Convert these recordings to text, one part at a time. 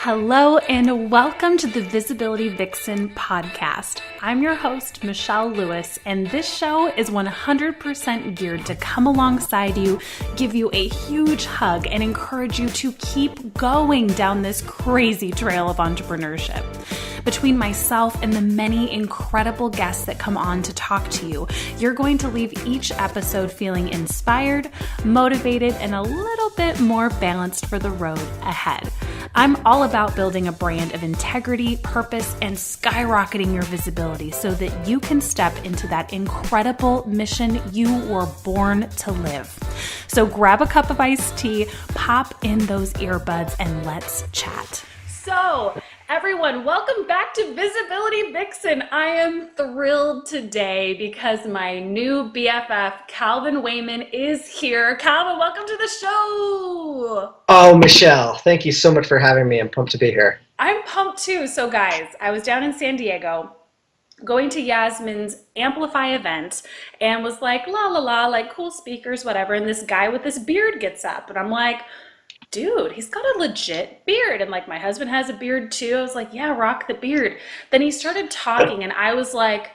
Hello and welcome to the Visibility Vixen podcast. I'm your host, Michelle Lewis, and this show is 100% geared to come alongside you, give you a huge hug, and encourage you to keep going down this crazy trail of entrepreneurship. Between myself and the many incredible guests that come on to talk to you, you're going to leave each episode feeling inspired, motivated, and a little bit more balanced for the road ahead. I'm all about building a brand of integrity, purpose, and skyrocketing your visibility so that you can step into that incredible mission you were born to live. So grab a cup of iced tea, pop in those earbuds, and let's chat. So, everyone, welcome back to Visibility Vixen. I am thrilled today because my new BFF, Calvin Wayman, is here. Calvin, welcome to the show. Oh, Michelle, thank you so much for having me. I'm pumped to be here. I'm pumped too. So, guys, I was down in San Diego going to Yasmin's Amplify event and was like, la la la, like cool speakers, whatever. And this guy with this beard gets up and I'm like, dude, he's got a legit beard. And like, my husband has a beard too. I was like, yeah, rock the beard. Then he started talking and I was like,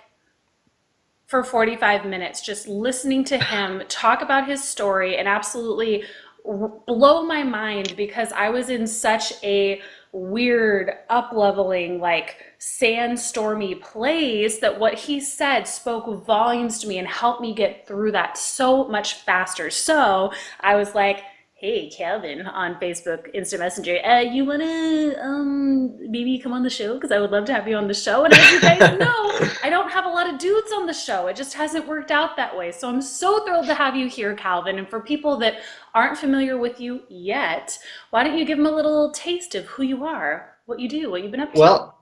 for 45 minutes, just listening to him talk about his story and absolutely blow my mind because I was in such a weird, up-leveling, like sandstormy place that what he said spoke volumes to me and helped me get through that so much faster. So I was like, hey, Calvin, on Facebook, Instant Messenger, you want to maybe come on the show? Because I would love to have you on the show. And as you guys know, I don't have a lot of dudes on the show. It just hasn't worked out that way. So I'm so thrilled to have you here, Calvin. And for people that aren't familiar with you yet, why don't you give them a little taste of who you are, what you do, what you've been up to? Well,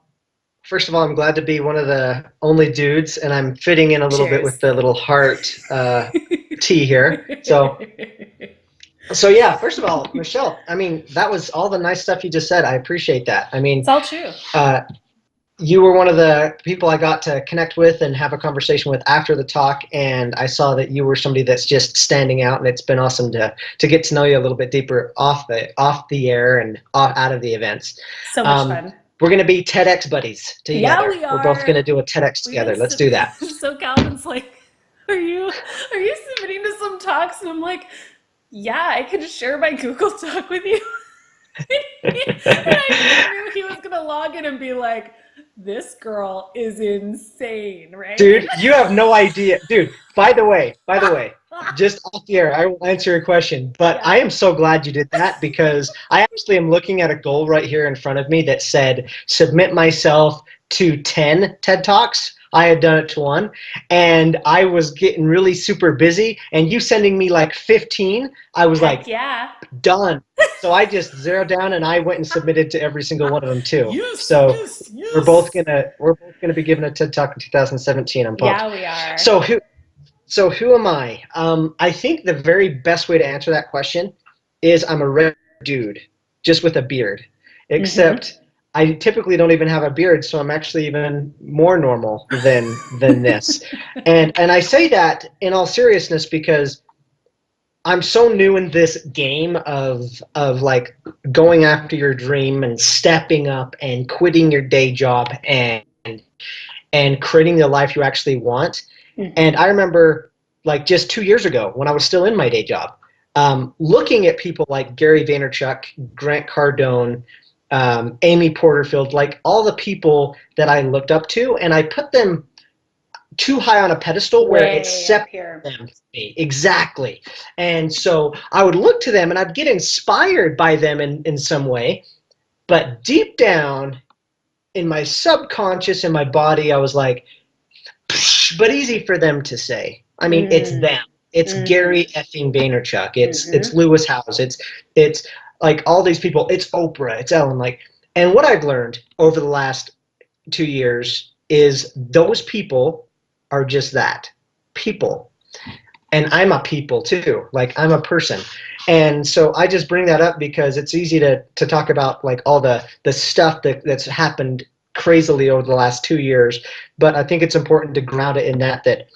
first of all, I'm glad to be one of the only dudes, and I'm fitting in a little bit with the little heart tea here. So yeah, first of all, Michelle, I mean, that was all the nice stuff you just said. I appreciate that. I mean, it's all true. You were one of the people I got to connect with and have a conversation with after the talk, and I saw that you were somebody that's just standing out, and it's been awesome to get to know you a little bit deeper off the air and out of the events. So much fun. We're going to be TEDx buddies together. Yeah, we are. We're both going to do a TEDx together. Let's do that. So Calvin's like, are you submitting to some talks? And I'm like, yeah, I can share my Google Doc with you. And I knew he was going to log in and be like, this girl is insane, right? Dude, you have no idea. Dude, by the way, just off the air, I will answer your question. But yeah. I am so glad you did that because I actually am looking at a goal right here in front of me that said, submit myself to 10 TED Talks. I had done it to 1, and I was getting really super busy, and you sending me like 15, I was like, yeah, done. So I just zeroed down, and I went and submitted to every single one of them too. Yes, yes. We're both gonna be giving a TED Talk in 2017. I'm pumped. Yeah, we are. So who am I? I think the very best way to answer that question is I'm a red dude, just with a beard, except. I typically don't even have a beard, so I'm actually even more normal than this. And I say that in all seriousness because I'm so new in this game of like going after your dream and stepping up and quitting your day job and creating the life you actually want. And I remember like just 2 years ago when I was still in my day job, looking at people like Gary Vaynerchuk, Grant Cardone, Amy Porterfield, like all the people that I looked up to, and I put them too high on a pedestal where it separated them from me. Exactly. And so I would look to them and I'd get inspired by them in some way, but deep down in my subconscious, in my body, I was like, but easy for them to say. I mean, it's them. It's Gary effing Vaynerchuk. It's Lewis Howes. It's like all these people, it's Oprah, it's Ellen, like, and what I've learned over the last 2 years is those people are just that, people. And I'm a people too, like I'm a person. And so I just bring that up because it's easy to talk about like all the stuff that's happened crazily over the last 2 years. But I think it's important to ground it in that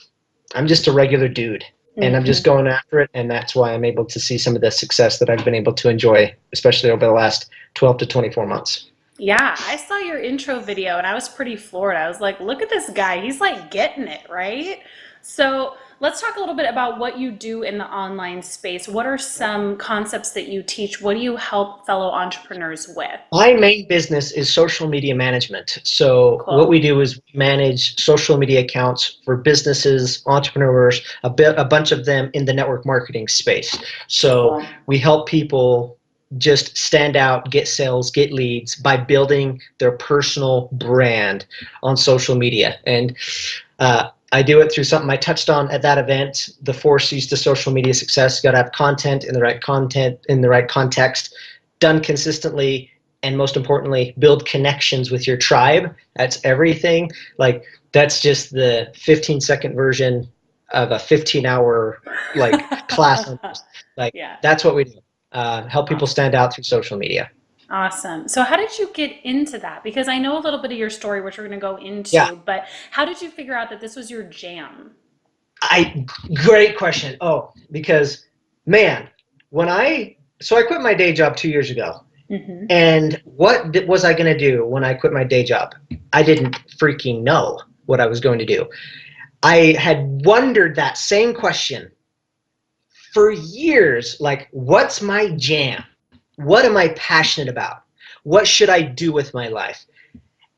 I'm just a regular dude. And I'm just going after it, and that's why I'm able to see some of the success that I've been able to enjoy, especially over the last 12 to 24 months. Yeah, I saw your intro video and I was pretty floored. I was like, look at this guy. He's like getting it, right? So let's talk a little bit about what you do in the online space. What are some concepts that you teach? What do you help fellow entrepreneurs with? My main business is social media management. So what Cool. we do is we manage social media accounts for businesses, entrepreneurs, a bunch of them in the network marketing space. So Cool. we help people just stand out, get sales, get leads by building their personal brand on social media. And I do it through something I touched on at that event, the 4 C's to social media success. You got to have content in the right context, done consistently, and most importantly, build connections with your tribe. That's everything. Like that's just the 15-second version of a 15-hour like class on this. Like Yeah. that's what we do. Help people Awesome. stand out through social media. Awesome. So how did you get into that? Because I know a little bit of your story, which we're going to go Yeah, into, but how did you figure out that this was your jam? I great question. Oh, because man, I quit my day job 2 years ago. Hmm. And what was I going to do when I quit my day job? I didn't freaking know what I was going to do. I had wondered that same question for years, like, what's my jam? What am I passionate about? What should I do with my life?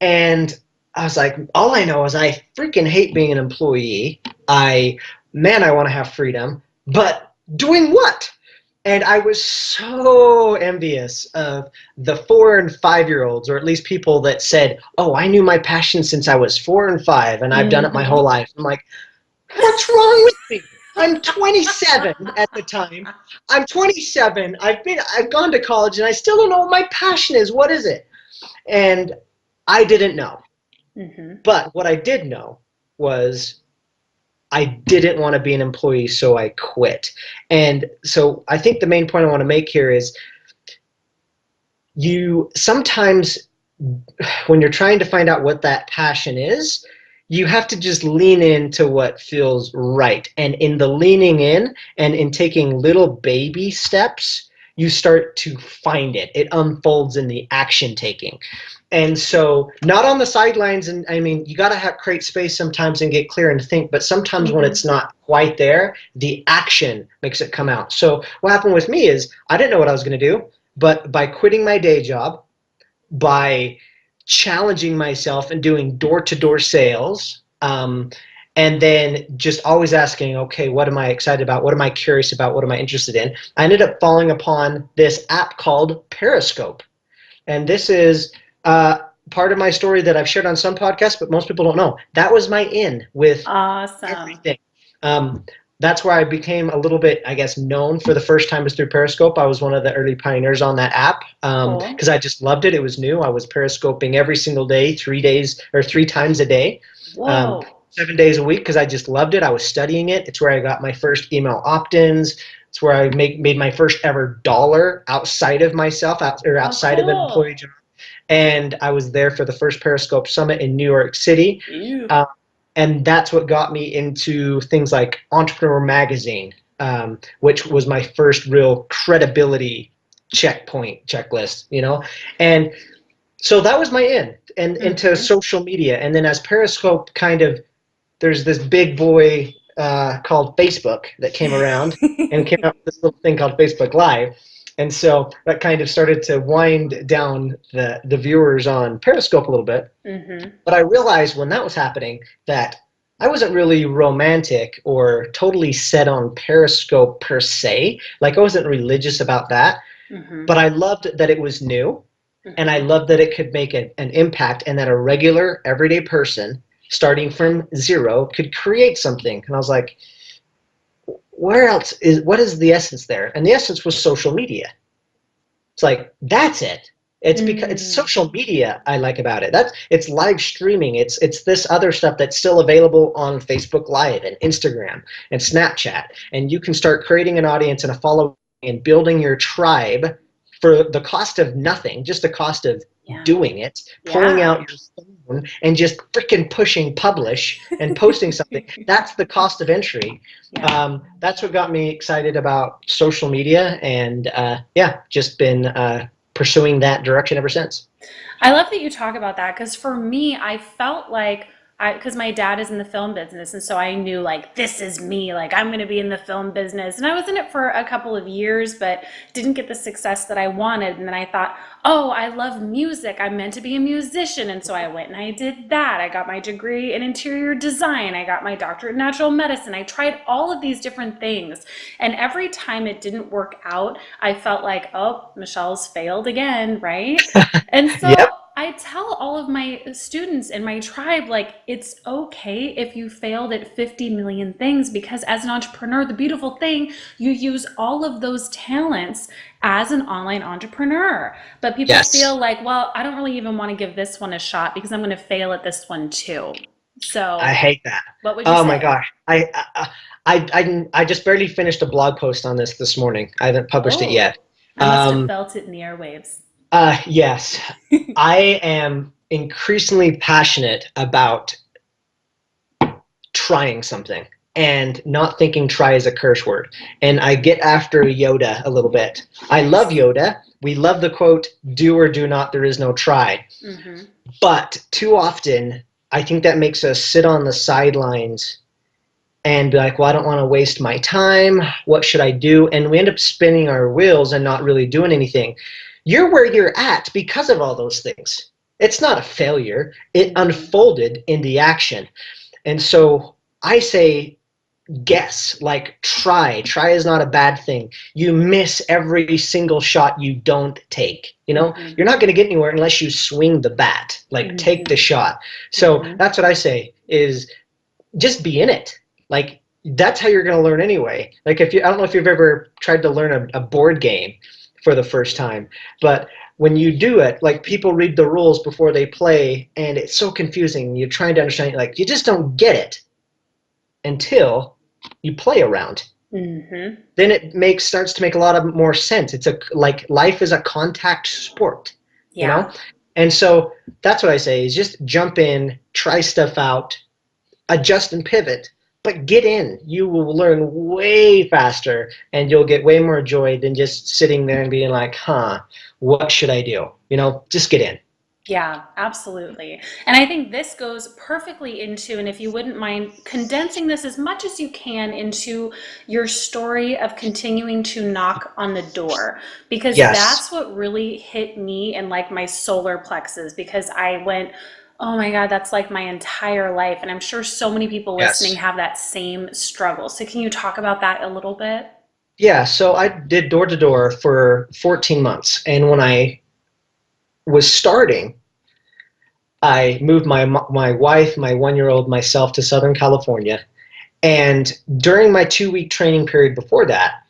And I was like, all I know is I freaking hate being an employee. I want to have freedom, but doing what? And I was so envious of the 4 and 5 year olds, or at least people that said, oh, I knew my passion since I was 4 and 5 and I've done it my Hmm. whole life. I'm like, what's wrong with me? I'm 27 at the time. I'm 27. I've gone to college and I still don't know what my passion is. What is it? And I didn't know. Hmm. But what I did know was I didn't want to be an employee, so I quit. And so I think the main point I want to make here is you sometimes, when you're trying to find out what that passion is, you have to just lean into what feels right. And in the leaning in and in taking little baby steps, you start to find it. It unfolds in the action taking. And so, not on the sidelines, and I mean, you got to have create space sometimes and get clear and think, but sometimes when Hmm. it's not quite there, the action makes it come out. So, what happened with me is I didn't know what I was going to do, but by quitting my day job, by challenging myself and doing door to door sales. And then just always asking, okay, what am I excited about? What am I curious about? What am I interested in? I ended up falling upon this app called Periscope. And this is part of my story that I've shared on some podcasts, but most people don't know. That was my in with Awesome. everything. Um, that's where I became a little bit, I guess, known for the first time was through Periscope. I was one of the early pioneers on that app Cool. because I just loved it. It was new. I was Periscoping every single day, 3 days or 3 times a day, um, Whoa. 7 days a week because I just loved it. I was studying it. It's where I got my first email opt-ins. It's where I made my first ever dollar outside of myself, or Oh, outside of an employee cool. job. And I was there for the first Periscope Summit in New York City. Ew. Uh, and that's what got me into things like Entrepreneur Magazine, which was my first real credibility checkpoint checklist. And so that was my in and into Hmm. social media. And then as Periscope kind of, there's this big boy called Facebook that came around and came out with this little thing called Facebook Live. And so that kind of started to wind down the viewers on Periscope a little bit. Hmm. But I realized when that was happening that I wasn't really romantic or totally set on Periscope per se. Like I wasn't religious about that, Hmm. but I loved that it was new and I Hmm. loved that it could make an impact and that a regular, everyday person starting from zero could create something. And I was like, what is the essence there? And the essence was social media. It's like that's it. It's because it's Mm. social media I like about it. It's live streaming. It's this other stuff that's still available on Facebook Live and Instagram and Snapchat. And you can start creating an audience and a following and building your tribe for the cost of nothing, just the cost of Yeah. doing it, pulling Yeah. out your phone and just freaking pushing publish and posting something. That's the cost of entry. Yeah. That's what got me excited about social media, and yeah, just been pursuing that direction ever since. I love that you talk about that because for me, I felt like because my dad is in the film business, and so I knew like this is me, like I'm going to be in the film business, and I was in it for a couple of years, but didn't get the success that I wanted. And then I thought, oh, I love music. I'm meant to be a musician, and so I went and I did that. I got my degree in interior design. I got my doctorate in natural medicine. I tried all of these different things, and every time it didn't work out, I felt like, oh, Michelle's failed again, right? And Yep. so I tell all of my students in my tribe, like, it's okay if you failed at 50 million things because as an entrepreneur, the beautiful thing, you use all of those talents as an online entrepreneur. But people Yes. feel like, well, I don't really even want to give this one a shot because I'm going to fail at this one too. I So, hate that. what would you Oh my say? gosh. I just barely finished a blog post on this morning. I haven't published it Oh, yet. I must have Um, felt it in the airwaves. yes, I am increasingly passionate about trying something and not thinking try is a curse word. And I get after Yoda a little bit. I love Nice. Yoda. We love the quote, do or do not, there is no try. Mm-hmm. But too often, I think that makes us sit on the sidelines and be like, well, I don't want to waste my time. What should I do? And we end up spinning our wheels and not really doing anything. You're where you're at because of all those things. It's not a failure. It Mm-hmm. unfolded in the action. And so I say, guess, like try is not a bad thing. You miss every single shot you don't take. Mm-hmm. You're not going to get anywhere unless you swing the bat, like take the Mm-hmm. shot. So Mm-hmm. that's what I say is just be in it. Like that's how you're going to learn anyway. Like if you, I don't know if you've ever tried to learn a board game for the first time, but when you do it, like people read the rules before they play, and it's so confusing. You're trying to understand, like you just don't get it until you play around. Mm-hmm. Then it makes starts to make a lot of more sense. It's a like life is a contact sport, you know, Yeah. and so that's what I say is just jump in, try stuff out, adjust and pivot, but get in. You will learn way faster and you'll get way more joy than just sitting there and being like, huh, what should I do? Just get in. Yeah, absolutely. And I think this goes perfectly into, and if you wouldn't mind condensing this as much as you can into your story of continuing to knock on the door, because Yes. that's what really hit me in like my solar plexus, because I went, oh my God, that's like my entire life. And I'm sure so many people listening Yes. have that same struggle. So can you talk about that a little bit? Yeah. So I did door to door for 14 months. And when I was starting, I moved my wife, my 1 year old, myself to Southern California. And during my 2 week training period before that,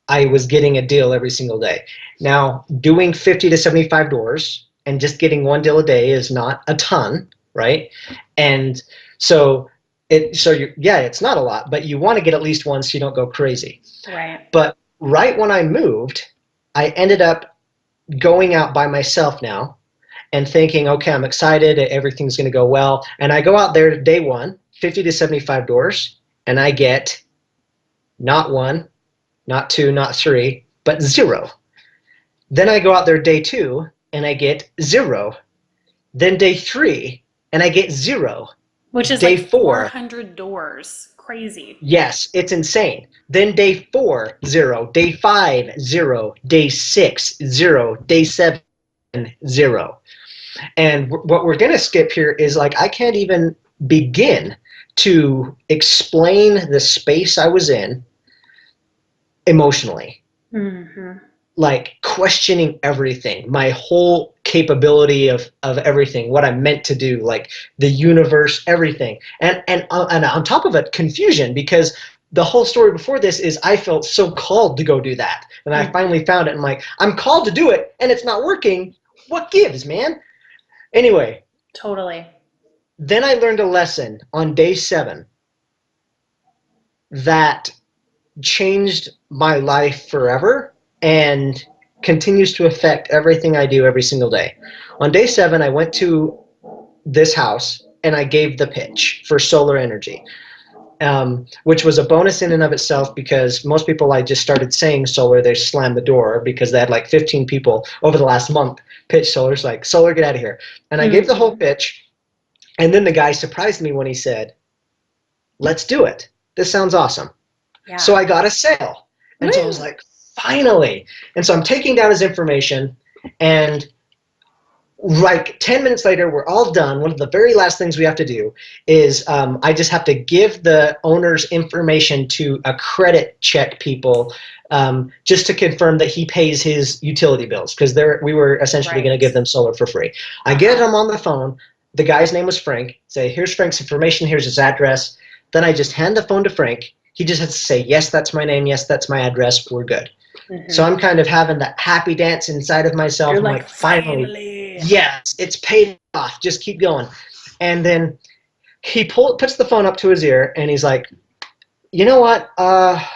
I was getting a deal every single day. Now, doing 50 to 75 doors and just getting one deal a day is not a ton, right? And so yeah, it's not a lot, but you want to get at least one so you don't go crazy. Right. But right when I moved, I ended up going out by myself now and thinking, okay, I'm excited, everything's going to go well. And I go out there day one, 50 to 75 doors, and I get not one, not two, not three, but zero. Then I go out there day two and I get zero. Then day three and I get zero. Which is Day like four, 400 doors. Crazy. yes, it's insane. Then day four, zero. Day five, zero. Day six, zero. Day seven, zero. And what we're going to skip here is like, I can't even begin to explain the space I was in emotionally. Mm-hmm. Like questioning everything, my whole capability of everything, what I'm meant to do, like the universe, everything. And on top of it, confusion, because the whole story before this is I felt so called to go do that. And I Mm-hmm. finally found it. And I'm like, I'm called to do it and it's not working. What gives, man? Anyway, Totally. then I learned a lesson on day 7 that changed my life forever and continues to affect everything I do every single day. On day 7, I went to this house and I gave the pitch for solar energy. which was a bonus in and of itself because most people I just started saying solar, they slammed the door because they had like 15 people over the last month pitch solar's like, solar, get out of here. And I gave the whole pitch, and then the guy surprised me when he said, let's do it. This sounds awesome. Yeah. So I got a sale. And so I was like, finally. And so I'm taking down his information, and like 10 minutes later, we're all done. One of the very last things we have to do is I just have to give the owner's information to a credit check people just to confirm that he pays his utility bills, because we were essentially going to give them solar for free. I get him on the phone. The guy's name was Frank. Say, here's Frank's information. Here's his address. Then I just hand the phone to Frank. He just has to say, yes, that's my name. Yes, that's my address. We're good. So I'm kind of having that happy dance inside of myself. You're I'm like, finally, yes, it's paid off. Just keep going. And then he puts the phone up to his ear, and he's like, you know what? I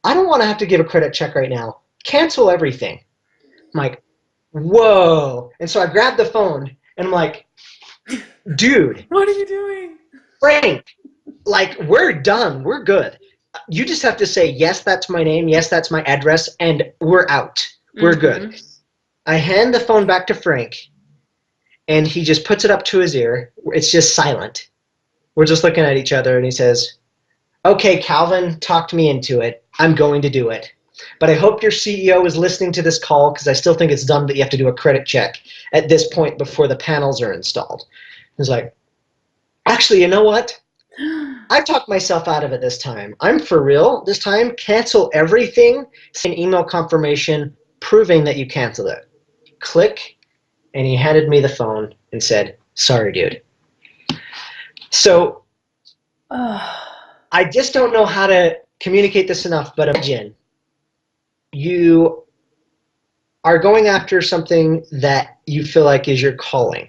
don't want to have to give a credit check right now. Cancel everything. I'm like, whoa. And so I grabbed the phone, and I'm like, dude. What are you doing? Frank, like, we're done. We're good. You just have to say, yes, that's my name, yes, that's my address, and we're out. We're good. I hand the phone back to Frank, and he just puts it up to his ear. It's just silent. We're just looking at each other, and he says, okay, Calvin talked me into it. I'm going to do it. But I hope your CEO is listening to this call, because I still think it's dumb that you have to do a credit check at this point before the panels are installed. He's like, actually, you know what? I talked myself out of it this time. I'm for real this time. Cancel everything. Send an email confirmation proving that you canceled it. Click, and he handed me the phone and said, sorry, dude. So I just don't know how to communicate this enough, but imagine you are going after something that you feel like is your calling.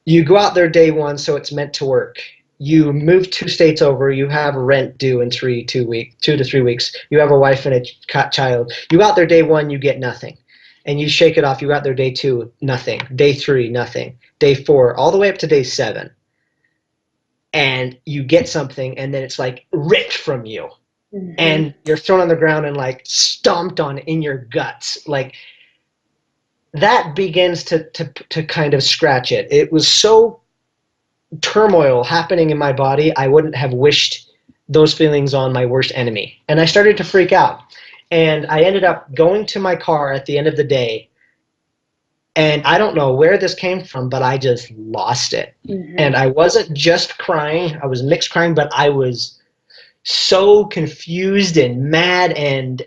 You go out there day one, so it's meant to work. You move 2 states over. You have rent due in 2 to 3 weeks. You have a wife and a child. You go out there day one, you get nothing. And you shake it off. You go out there day 2, nothing. Day 3, nothing. Day 4, all the way up to day 7. And you get something, and then it's like ripped from you. And you're thrown on the ground and like stomped on in your guts. Like, that begins to kind of scratch it. It was so turmoil happening in my body, I wouldn't have wished those feelings on my worst enemy. And I started to freak out. And I ended up going to my car at the end of the day, and I don't know where this came from, but I just lost it. And I wasn't just crying, I was mixed crying, but I was so confused and mad and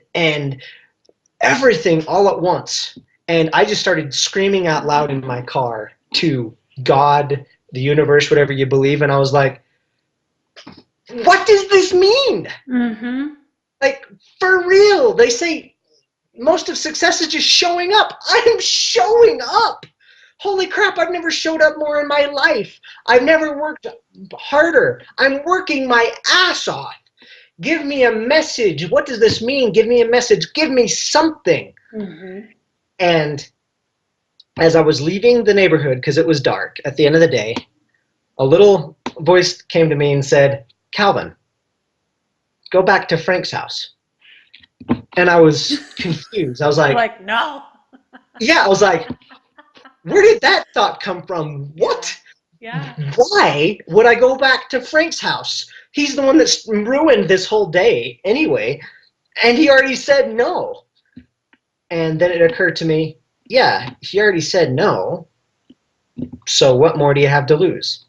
everything all at once. And I just started screaming out loud in my car to God, the universe, whatever you believe, and I was like, what does this mean? Like, for real. They say most of success is just showing up. I'm showing up. Holy crap, I've never showed up more in my life. I've never worked harder. I'm working my ass off. Give me a message. What does this mean? Give me a message. Give me something. And as I was leaving the neighborhood, because it was dark at the end of the day, a little voice came to me and said, Calvin, go back to Frank's house. And I was confused. I was like, no. Yeah, I was like, where did that thought come from? What? Yeah. Why would I go back to Frank's house? He's the one that's ruined this whole day anyway, and he already said no. And then it occurred to me, yeah, he already said no, so what more do you have to lose?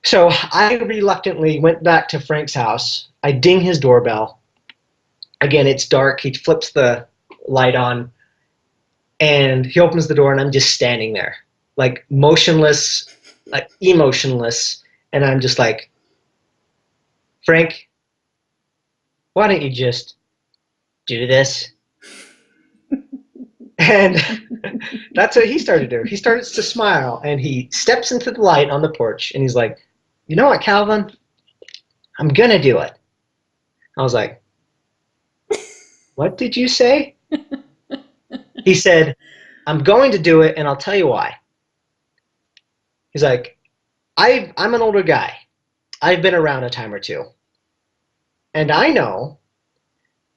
So I reluctantly went back to Frank's house. I ding his doorbell. Again, it's dark. He flips the light on, and he opens the door, and I'm just standing there, like motionless, like emotionless, and I'm just like, Frank, why don't you just do this? And that's what he started to do. He starts to smile, and he steps into the light on the porch, and he's like, you know what, Calvin? I'm going to do it. I was like, what did you say? He said, I'm going to do it, and I'll tell you why. He's like, I'm an older guy. I've been around a time or two, and I know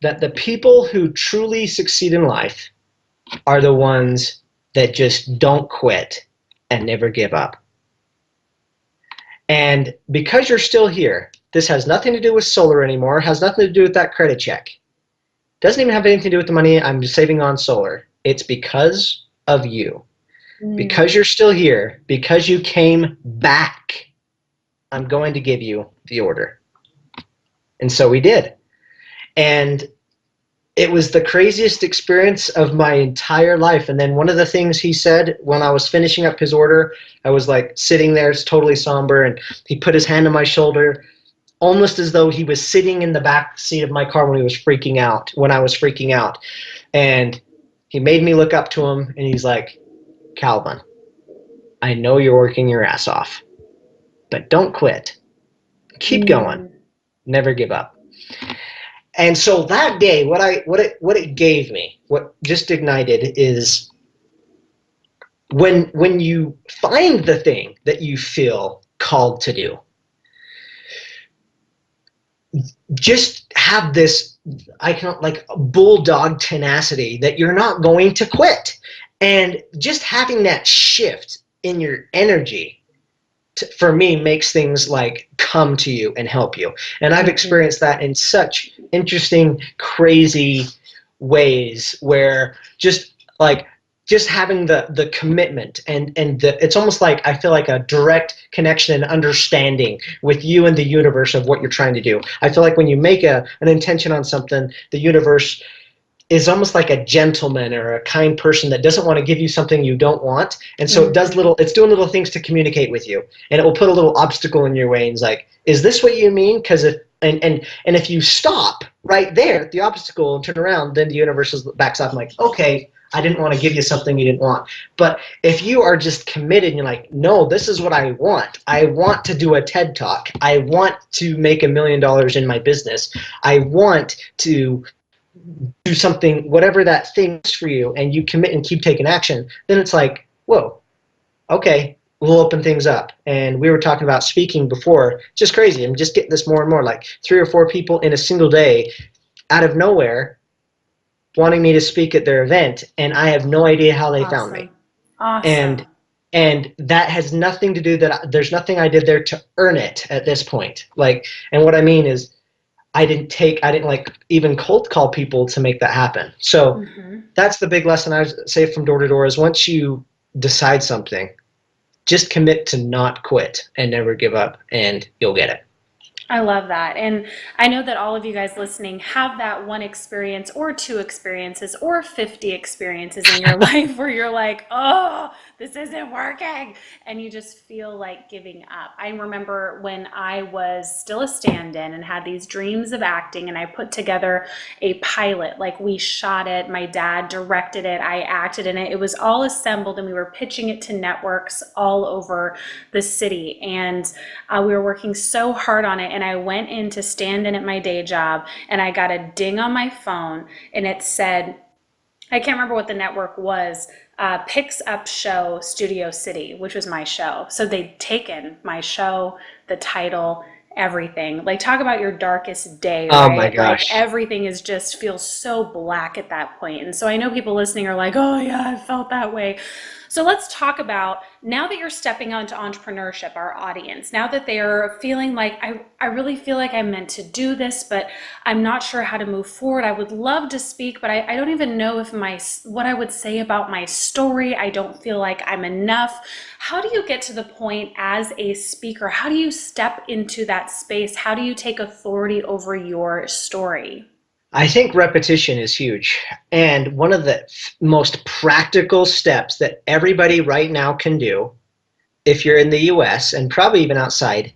that the people who truly succeed in life are the ones that just don't quit and never give up. And because you're still here, this has nothing to do with solar anymore, has nothing to do with that credit check. Doesn't even have anything to do with the money I'm saving on solar. It's because of you. Because you're still here, because you came back, I'm going to give you the order. And so we did. And it was the craziest experience of my entire life. And then one of the things he said when I was finishing up his order, I was like sitting there, it's totally somber, and he put his hand on my shoulder, almost as though he was sitting in the back seat of my car when I was freaking out. And he made me look up to him, and he's like, Calvin, I know you're working your ass off, but don't quit. Keep going. Never give up. And so that day, what it gave me, what just ignited, is when you find the thing that you feel called to do, just have this, bulldog tenacity that you're not going to quit. And just having that shift in your energy, for me, makes things like come to you and help you. And I've experienced that in such interesting, crazy ways, where just having the commitment and it's almost like I feel like a direct connection and understanding with you and the universe of what you're trying to do. I feel like when you make an intention on something, the universe is almost like a gentleman or a kind person that doesn't want to give you something you don't want. And so it's doing little things to communicate with you, and it will put a little obstacle in your way, and it's like, is this what you mean? Because if you stop right there at the obstacle and turn around, then the universe backs off. I'm like, okay, I didn't want to give you something you didn't want. But if you are just committed and you're like, no, this is what I want. I want to do a TED Talk. I want to make $1 million in my business. I want to do something, whatever that thing is for you, and you commit and keep taking action, then it's like, whoa, okay, we'll open things up. And we were talking about speaking before, just crazy. I'm just getting this more and more, like 3 or 4 people in a single day out of nowhere wanting me to speak at their event, and I have no idea how they found me. Awesome. And that has nothing to do there's nothing I did there to earn it at this point. And what I mean is, I didn't even cold call people to make that happen. So that's the big lesson I would say from door to door, is once you decide something, just commit to not quit and never give up, and you'll get it. I love that. And I know that all of you guys listening have that one experience or 2 experiences or 50 experiences in your life where you're like, oh, this isn't working. And you just feel like giving up. I remember when I was still a stand-in and had these dreams of acting, and I put together a pilot. Like, we shot it, my dad directed it, I acted in it. It was all assembled, and we were pitching it to networks all over the city. And we were working so hard on it. And I went in to stand in at my day job, and I got a ding on my phone, and it said, I can't remember what the network was, picks up show Studio City, which was my show. So they'd taken my show, the title, everything. Like, talk about your darkest day, right? Oh my gosh. Like, everything is just feels so black at that point. And so I know people listening are like, oh yeah, I felt that way. So let's talk about, now that you're stepping onto entrepreneurship, our audience, now that they're feeling like, I really feel like I'm meant to do this, but I'm not sure how to move forward. I would love to speak, but I don't even know if what I would say about my story. I don't feel like I'm enough. How do you get to the point as a speaker? How do you step into that space? How do you take authority over your story? I think repetition is huge. And one of the most practical steps that everybody right now can do, if you're in the US and probably even outside,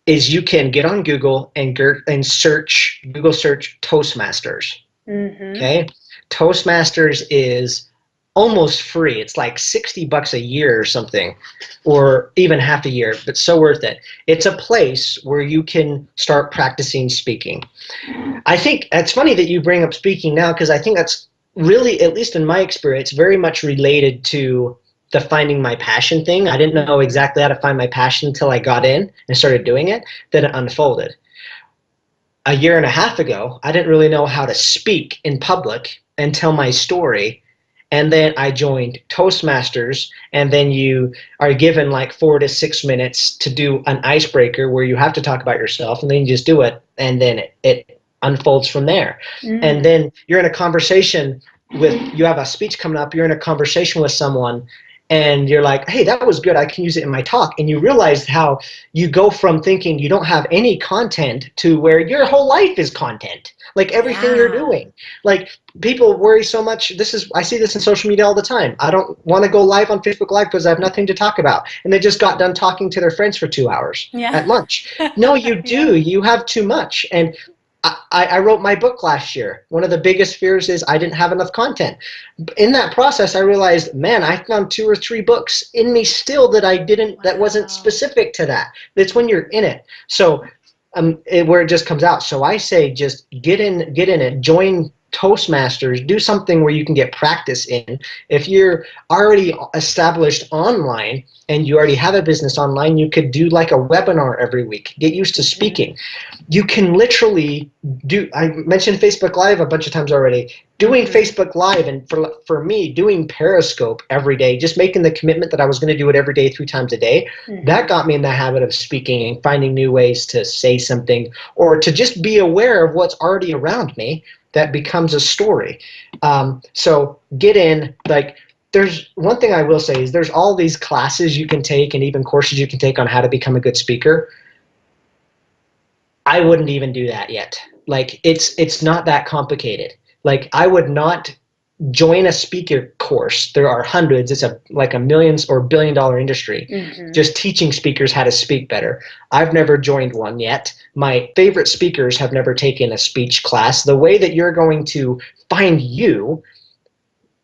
is you can get on Google and Google search Toastmasters. Okay? Toastmasters is almost free. It's like $60 a year or something, or even half a year, but so worth it. It's a place where you can start practicing speaking. I think it's funny that you bring up speaking now, because I think that's really, at least in my experience, very much related to the finding my passion thing. I didn't know Mhm. exactly how to find my passion until I got in and started doing it. Then it unfolded. A year and a half ago, I didn't really know how to speak in public and tell my story. And then I joined Toastmasters, and then you are given like 4 to 6 minutes to do an icebreaker where you have to talk about yourself, and then you just do it, and then it unfolds from there. And Mm. then you're in a conversation with, you have a speech coming up, you're in a conversation with someone, and you're like, hey, that was good, I can use it in my talk. And you realize how you go from thinking you don't have any content to where your whole life is content, like everything you're Yeah. doing. Like, people worry so much. I see this in social media all the time. I don't want to go live on Facebook Live because I have nothing to talk about, and they just got done talking to their friends for 2 hours Yeah. at lunch. No, you Yeah. do, you have too much. And I wrote my book last year. One of the biggest fears is I didn't have enough content. In that process, I realized, man, I found 2 or 3 books in me still that I didn't, that wasn't Wow. specific to that. It's when you're in it. So where it just comes out. So I say, just get in it, join Toastmasters, do something where you can get practice in. If you're already established online and you already have a business online, you could do like a webinar every week. Get used to Mhm. speaking. You can literally do, I mentioned Facebook Live a bunch of times already. Doing Mhm. Facebook Live, and for me, doing Periscope every day, just making the commitment that I was going to do it every day, 3 times a day, that Mhm. got me in the habit of speaking and finding new ways to say something, or to just be aware of what's already around me that becomes a story. So get in, like, there's one thing I will say is there's all these classes you can take and even courses you can take on how to become a good speaker. I wouldn't even do that yet. Like, it's not that complicated. Like, I would not join a speaker course. There are hundreds. It's like a millions or $1 billion industry Mhm. just teaching speakers how to speak better. I've never joined one yet. My favorite speakers have never taken a speech class. The way that you're going to find you,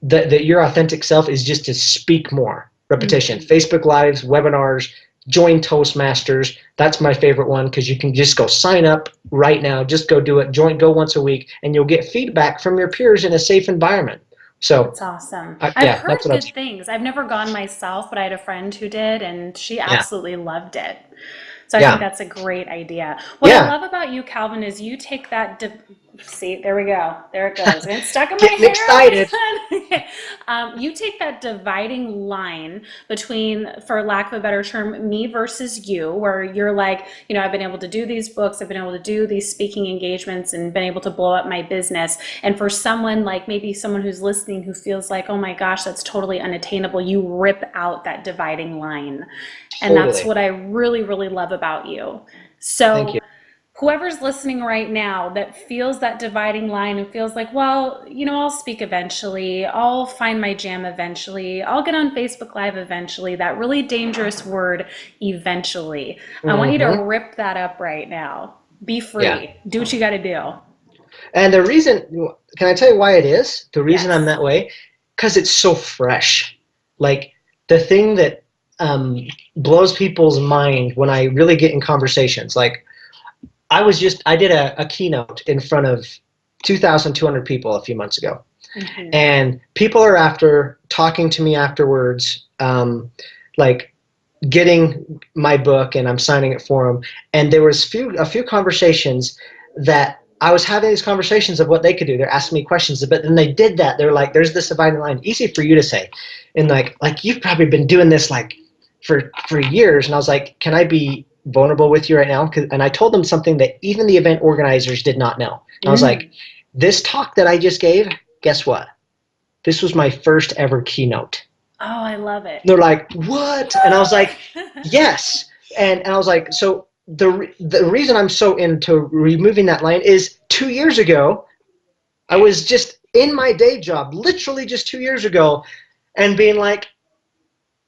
that your authentic self, is just to speak more. Repetition. Mhm. Facebook Lives, webinars, join Toastmasters. That's my favorite one, because you can just go sign up right now. Just go do it. Go once a week, and you'll get feedback from your peers in a safe environment. So, That's awesome. I've yeah, heard that's what I'd. good things. I've never gone myself, but I had a friend who did, and she Yeah, absolutely loved it. So I think yeah, that's a great idea. What I yeah. love about you, Calvin, is you take that. See, there we go. There it goes. It's stuck in my Getting hair all of excited. a sudden. You take that dividing line between, for lack of a better term, me versus you, where you're like, I've been able to do these books, I've been able to do these speaking engagements, and been able to blow up my business. And for someone like, maybe someone who's listening who feels like, oh my gosh, that's totally unattainable, you rip out that dividing line. And that's Totally. what I really, really love about you. Thank So, you. whoever's listening right now that feels that dividing line and feels like, well, I'll speak eventually, I'll find my jam eventually, I'll get on Facebook Live eventually, that really dangerous word, eventually. I want you to Hmm. rip that up right now. Be Yeah. free. Do what you got to do. And the reason, can I tell you why it is? The reason I'm Yes. that way, because it's so fresh. Like, the thing that um, blows people's mind when I really get in conversations, like, I did a keynote in front of 2,200 people a few months ago. Mm-hmm. And people are after talking to me afterwards, like, getting my book, and I'm signing it for them. And there was a few conversations that I was having, these conversations of what they could do. They're asking me questions, but then they did that. They're like, "There's this dividing line." Easy for you to say, and like you've probably been doing this like for years. And I was like, "Can I be vulnerable with you right now?" And I told them something that even the event organizers did not know. And I was like, Mm. "This talk that I just gave, guess what? This was my first ever keynote." Oh, I love it. They're like, "What?" And I was What? like, "Yes." And I was like, so the reason I'm so into removing that line is 2 years ago, I was just in my day job, literally just 2 years ago, and being like,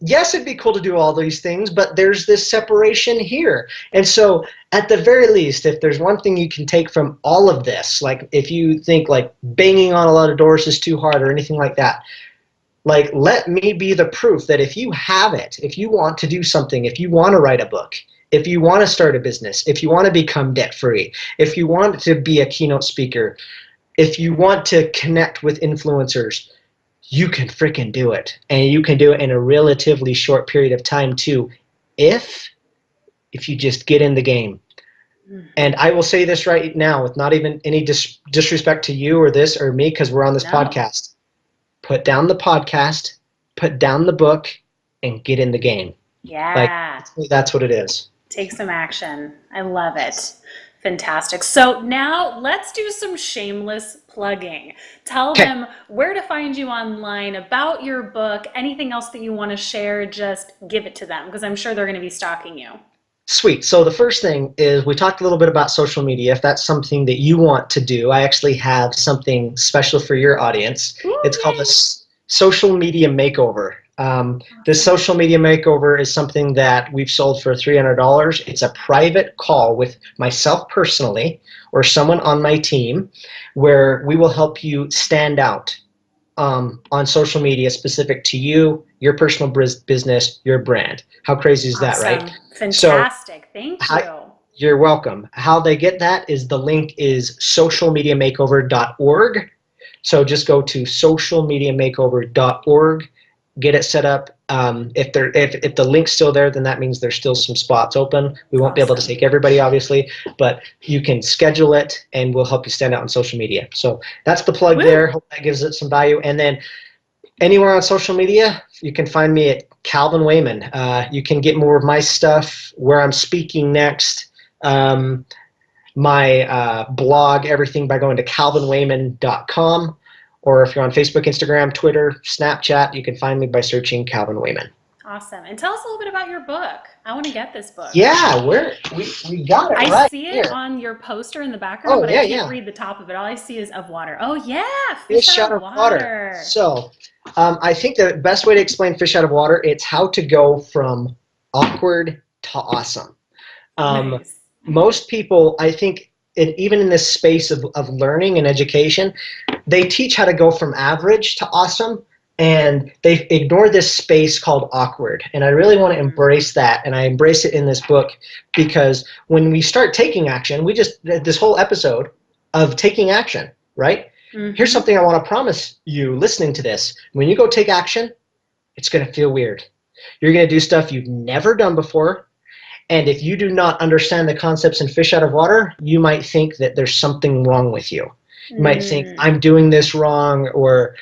yes, it'd be cool to do all these things, but there's this separation here. And so, at the very least, if there's one thing you can take from all of this, like, if you think like banging on a lot of doors is too hard or anything like that, like, let me be the proof that if you have it, if you want to do something, if you want to write a book, if you want to start a business, if you want to become debt free, if you want to be a keynote speaker, if you want to connect with influencers, you can freaking do it. And you can do it in a relatively short period of time too, if you just get in the game. And I will say this right now with not even any disrespect to you or this or me, because we're on this podcast. Put down the podcast, put down the book, and get in the game. Yeah. Like, that's what it is. Take some action. I love it. Fantastic. So now let's do some shameless plugging. Tell them where to find you online, about your book, anything else that you want to share, just give it to them, because I'm sure they're going to be stalking you. Sweet. So the first thing is we talked a little bit about social media. If that's something that you want to do, I actually have something special for your audience. Ooh, it's called a social media makeover. This social media makeover is something that we've sold for $300. It's a private call with myself personally or someone on my team where we will help you stand out on social media specific to you, your personal business, your brand. How crazy is that, right? Fantastic. Thank you. You're welcome. How they get that is the link is socialmediamakeover.org. So just go to socialmediamakeover.org. Get it set up. If the link's still there, then that means there's still some spots open. We won't be able to take everybody, obviously, but you can schedule it, and we'll help you stand out on social media. So that's the plug there. Hope that gives it some value. And then anywhere on social media, you can find me at Calvin Wayman. You can get more of my stuff, where I'm speaking next, my blog, everything by going to calvinwayman.com. Or if you're on Facebook, Instagram, Twitter, Snapchat, you can find me by searching Calvin Wayman. Awesome. And tell us a little bit about your book. I want to get this book. Yeah, we got it right I see it here on your poster in the background, but I can't read the top of it. All I see is of water. Oh, yeah, fish out of water. So I think the best way to explain fish out of water, it's how to go from awkward to awesome. Nice. Most people, I think, even in this space of learning and education, they teach how to go from average to awesome, and they ignore this space called awkward. And I really want to embrace that, and I embrace it in this book, because when we start taking action, we just did this whole episode of taking action, right? Mm-hmm. Here's something I want to promise you listening to this. When you go take action, it's going to feel weird. You're going to do stuff you've never done before. And if you do not understand the concepts in fish out of water, you might think that there's something wrong with you. You might think, I'm doing this wrong, or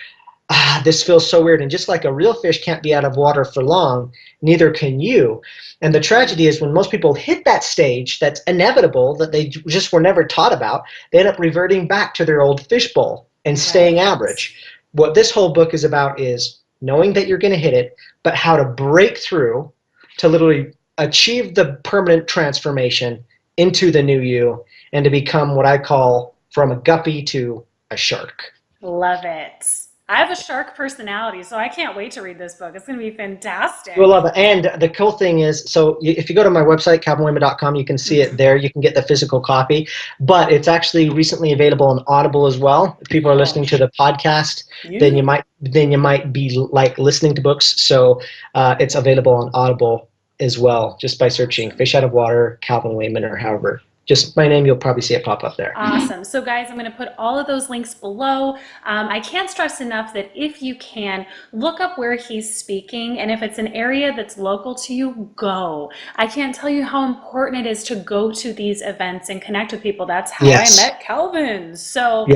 this feels so weird. And just like a real fish can't be out of water for long, neither can you. And the tragedy is when most people hit that stage that's inevitable, that they just were never taught about, they end up reverting back to their old fishbowl and staying average. What this whole book is about is knowing that you're going to hit it, but how to break through to literally achieve the permanent transformation into the new you, and to become what I call from a guppy to a shark. Love it. I have a shark personality, so I can't wait to read this book. It's going to be fantastic. You'll love it. And the cool thing is, so if you go to my website, calvinwayman.com, you can see it there. You can get the physical copy. But it's actually recently available on Audible as well. If people are listening to the podcast, then you might be like listening to books. So it's available on Audible as well, just by searching Fish Out of Water, Calvin Wayman, or however. Just my name, you'll probably see it pop up there. Awesome. So guys, I'm going to put all of those links below. I can't stress enough that if you can, look up where he's speaking, and if it's an area that's local to you, go. I can't tell you how important it is to go to these events and connect with people. That's how I met Calvin. So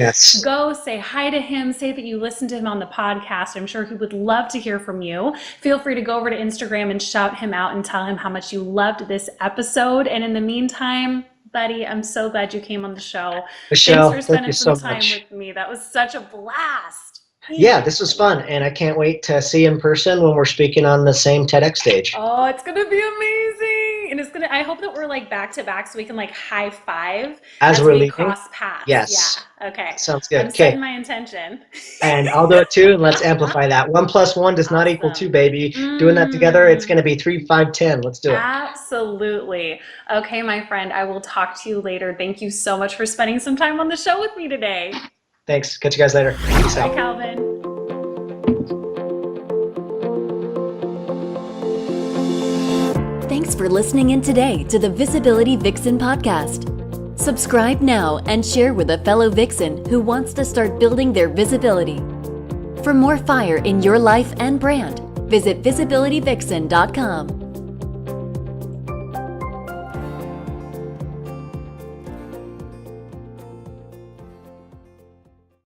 go say hi to him, say that you listened to him on the podcast. I'm sure he would love to hear from you. Feel free to go over to Instagram and shout him out and tell him how much you loved this episode. And in the meantime, buddy, I'm so glad you came on the show. Michelle, thanks for spending some time with me. That was such a blast. Yeah, this was fun, and I can't wait to see you in person when we're speaking on the same TEDx stage. Oh, it's gonna be amazing, and I hope that we're like back to back, so we can like high five as we're leaving. Cross paths. Yes. Yeah. Okay. Sounds good. I'm setting my intention. And I'll do it too, and let's amplify that. 1 + 1 does not equal 2, baby. Doing that together, it's going to be 3, 5, 10. Let's do it. Absolutely. Okay, my friend, I will talk to you later. Thank you so much for spending some time on the show with me today. Thanks. Catch you guys later. Peace out. Bye, Calvin. Thanks for listening in today to the Visibility Vixen podcast. Subscribe now and share with a fellow Vixen who wants to start building their visibility. For more fire in your life and brand, visit visibilityvixen.com.